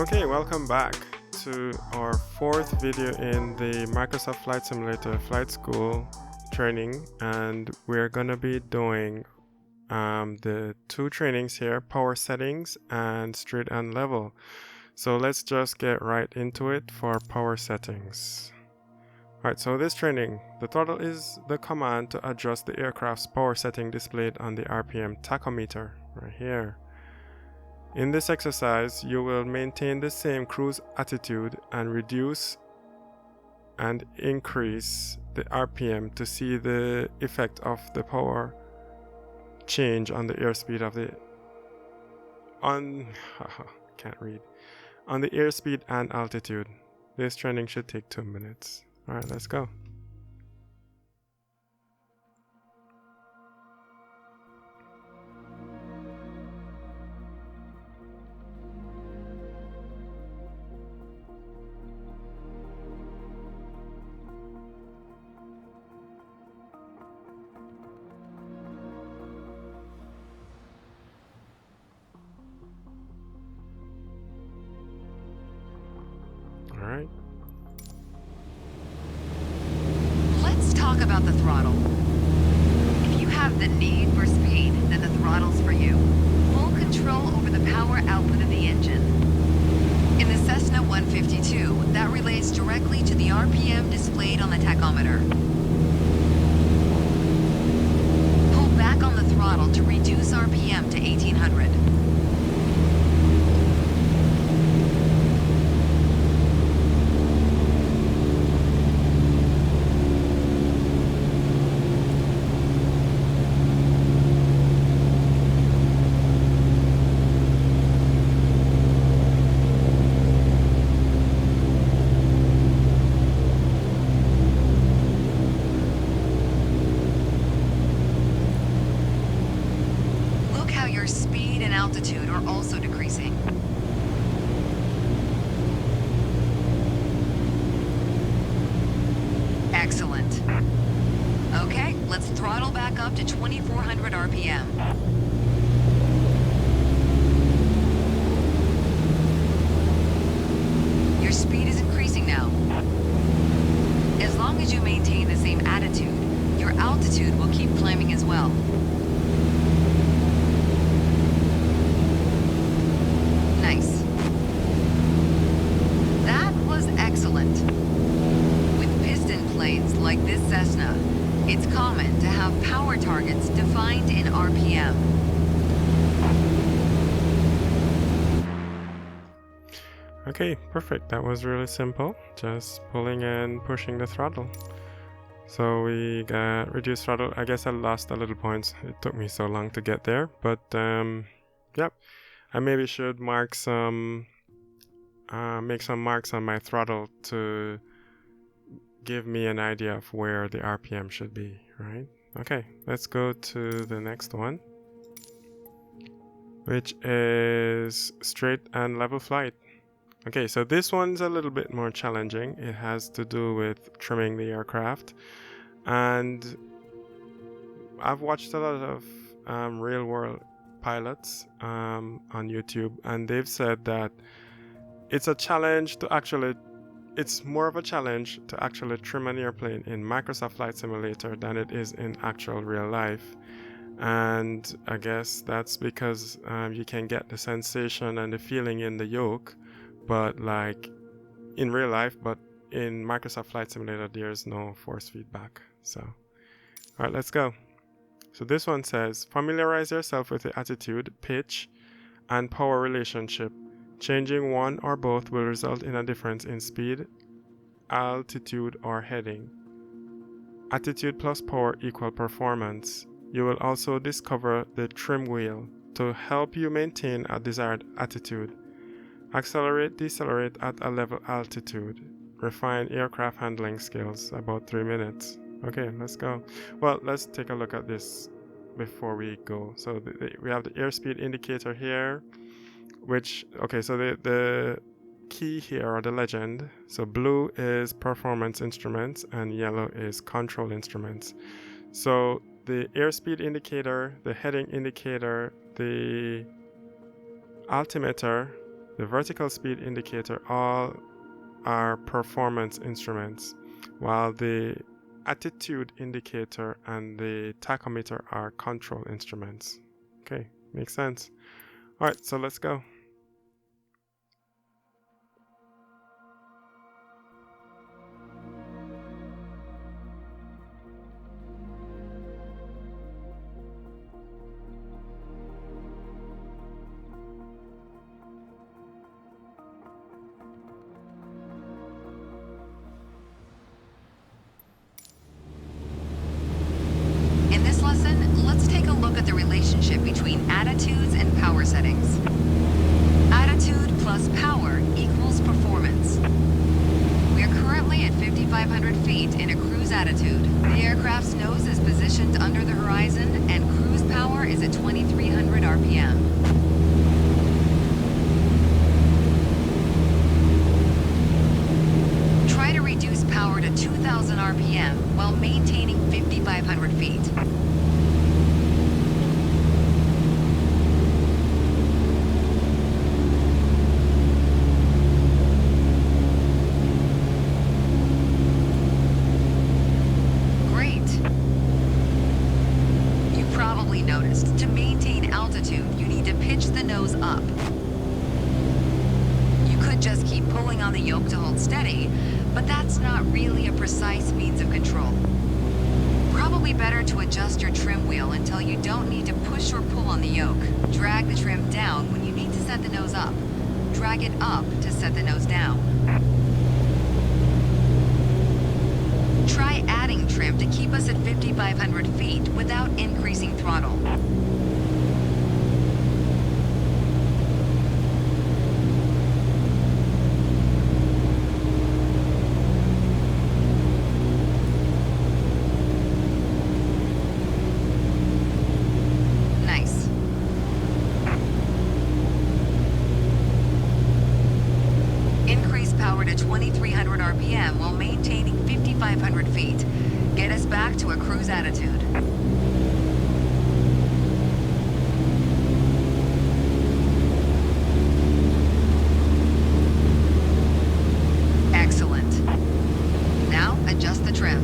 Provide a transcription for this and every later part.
Okay, welcome back to our fourth video in the Microsoft Flight Simulator Flight School training, and we're gonna be doing the two trainings here, power settings and street and level. So let's just get right into it for power settings. Alright, so this training, the throttle is the command to adjust the aircraft's power setting displayed on the RPM tachometer right here. In this exercise, you will maintain the same cruise attitude and reduce and increase the RPM to see the effect of the power change on the airspeed of the on the airspeed and altitude. This training should take 2 minutes. All right, let's go. All right. Let's talk about the throttle. If you have the need for speed, then the throttle's for you. Full control over the power output of the engine. In the Cessna 152, that relates directly to the RPM displayed on the tachometer. Pull back on the throttle to reduce RPM to 1800. Speed and altitude are also decreasing. Excellent. Okay, let's throttle back up to 2400 RPM. Your speed is increasing now. As long as you maintain the same attitude, your altitude will keep climbing as well. Nice. That was excellent. With piston planes like this Cessna, it's common to have power targets defined in RPM. Okay, perfect. That was really simple. Just pulling and pushing the throttle. So we got reduced throttle. I guess I lost a little points. It took me so long to get there, but yep. I maybe should mark some, make some marks on my throttle to give me an idea of where the RPM should be, right? Okay, let's go to the next one, which is straight and level flight. Okay, so this one's a little bit more challenging. It has to do with trimming the aircraft, and I've watched a lot of real world pilots on YouTube, and they've said that it's a challenge to actually, it's more of a challenge to actually trim an airplane in Microsoft Flight Simulator than it is in actual real life. And I guess that's because you can get the sensation and the feeling in the yoke, but like in real life, but in Microsoft Flight Simulator there's no force feedback. So all right, let's go. So this one says, familiarize yourself with the attitude, pitch, and power relationship. Changing one or both will result in a difference in speed, altitude, or heading. Attitude plus power equal performance. You will also discover the trim wheel to help you maintain a desired attitude. Accelerate, decelerate at a level altitude. Refine aircraft handling skills, about 3 minutes. Okay, let's go. Well, let's take a look at this before we go. So we have the airspeed indicator here, which, okay, so the key here, or the legend, so blue is performance instruments and yellow is control instruments. So the airspeed indicator, the heading indicator, the altimeter, the vertical speed indicator, all are performance instruments, while the attitude indicator and the tachometer are control instruments. Okay, makes sense. All right, so let's go. In this lesson, let's take a look at the relationship between attitudes and power settings. Attitude plus power equals performance. We are currently at 5,500 feet in a cruise attitude. The aircraft's nose is positioned under the horizon and cruise power is at 2,300 RPM. Try to reduce power to 2,000 RPM while maintaining 5,500 feet. Great. You probably noticed, to maintain altitude, you need to pitch the nose up. You could just keep pulling on the yoke to hold steady, but that's not really a precise means of control. Probably better to adjust your trim wheel until you don't need to push or pull on the yoke. Drag the trim down when you need to set the nose up. Drag it up to set the nose down. Try adding trim to keep us at 5,500 feet without increasing throttle. Nice. Increase power to 2,300 RPM while maintaining 5,500 feet. Get us back to a cruise attitude. Excellent. Now adjust the trim.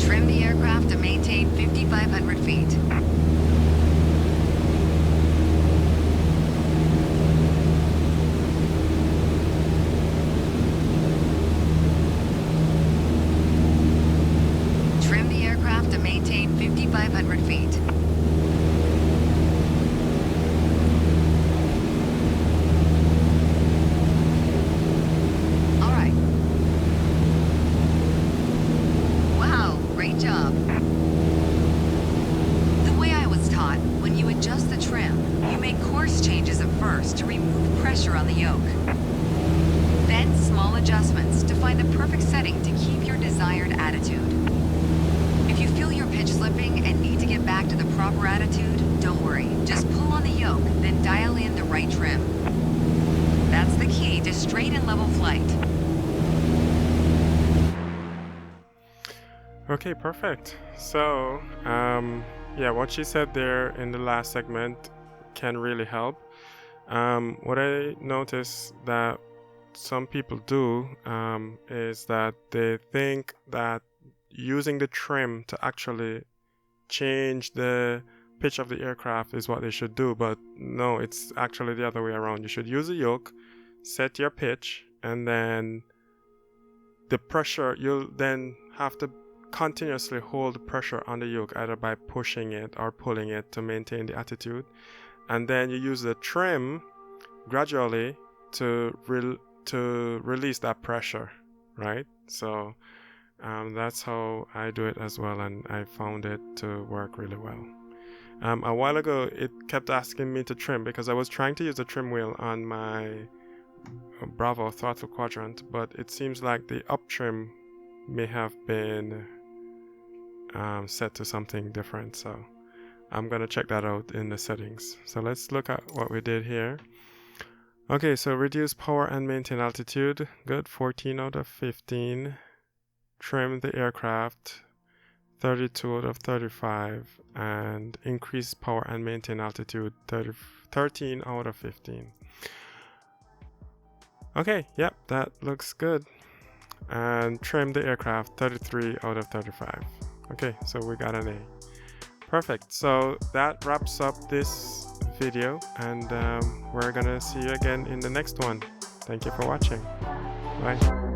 Trim the aircraft to maintain 5,500 feet. Trim the aircraft to maintain 5,500 feet. All right. Wow, great job. The way I was taught, when you adjust the trim, you make course changes at first to remove pressure on the yoke. Then small adjustments to find the perfect setting to keep your desired attitude. If you feel your pitch slipping and need to get back to the proper attitude, don't worry. Just pull on the yoke, then dial in the right trim. That's the key to straight and level flight. Okay, perfect. So, yeah, what she said there in the last segment can really help. What I noticed that some people do is that they think that using the trim to actually change the pitch of the aircraft is what they should do, but no, it's actually the other way around. You should use a yoke, set your pitch, and then the pressure, you'll then have to continuously hold pressure on the yoke, either by pushing it or pulling it to maintain the attitude, and then you use the trim gradually to release that pressure, right? So that's how I do it as well, and I found it to work really well. A while ago, it kept asking me to trim because I was trying to use the trim wheel on my Bravo throttle quadrant, but it seems like the up trim may have been set to something different, so I'm gonna check that out in the settings. So let's look at what we did here. Okay, so reduce power and maintain altitude. Good, 14 out of 15. Trim the aircraft, 32 out of 35. And increase power and maintain altitude, 13 out of 15. Okay, yep, that looks good. And trim the aircraft, 33 out of 35. Okay, so we got an A. Perfect. So that wraps up this video, and we're gonna see you again in the next one. Thank you for watching. Bye.